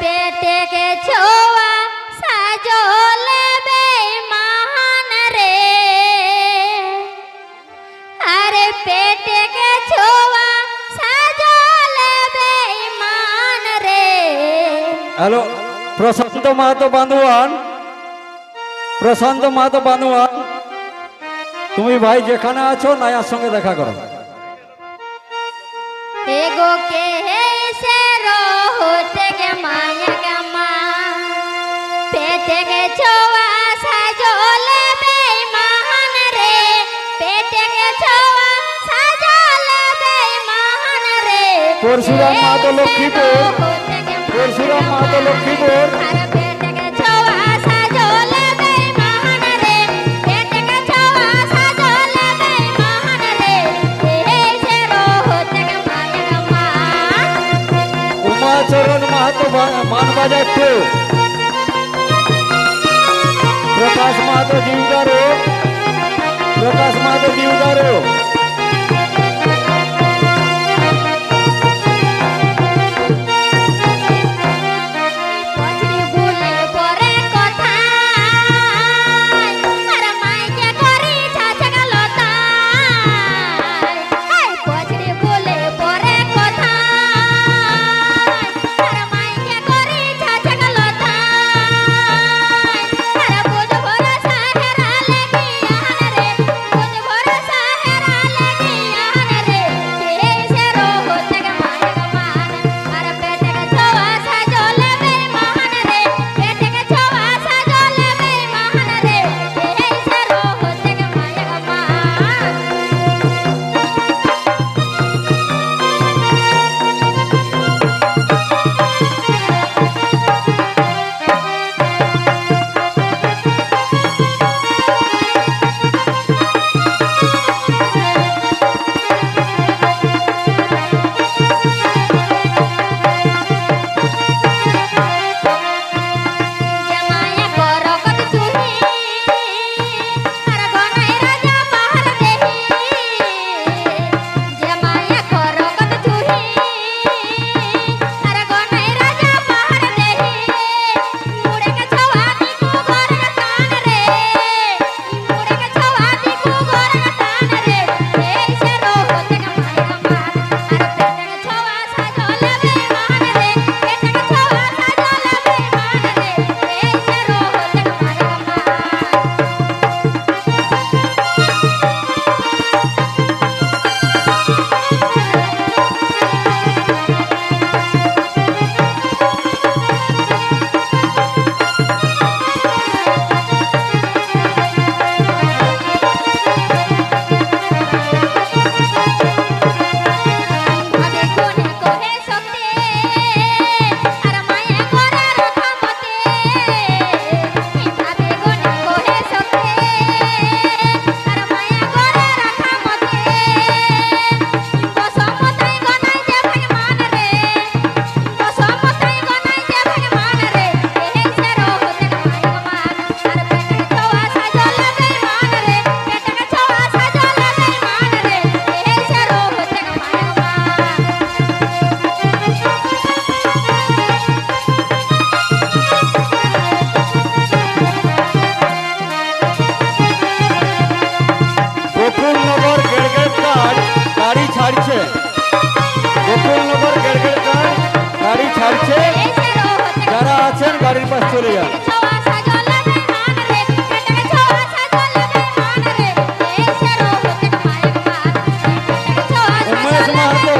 पेटे के छोआ सजोले बेईमान रे, अरे पेटे के छोआ सजोले बेईमान रे। हेलो प्रशांत महतो बांधवान, प्रशांत महतो बांधवान, তুমি ভাই যেখানে আছো নায়ার সঙ্গে দেখা করো। एगो के से रोते के माया का माँ, पेटे के छोआ सजोले बेईमान रे, पेटे के छोआ सजोले बेईमान रे। परशुराम महतो लक्ष्मीपुर, परशुराम महतो लक्ष्मीपुर। चरण महतो मानबाजार टू, प्रकाश महतो जीवदारो, प्रकाश महतो जीवदारो। যারা আছেন গাড়ির পাশ চলে যান। উমেশ মাহাতো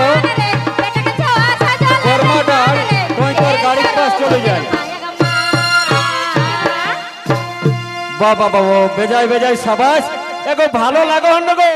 কর্মাটার টয়কর গাড়ির পাশ চলে যায়। বাবা বাবা বেজায় বেজায় সাবাস, এগো ভালো লাগো।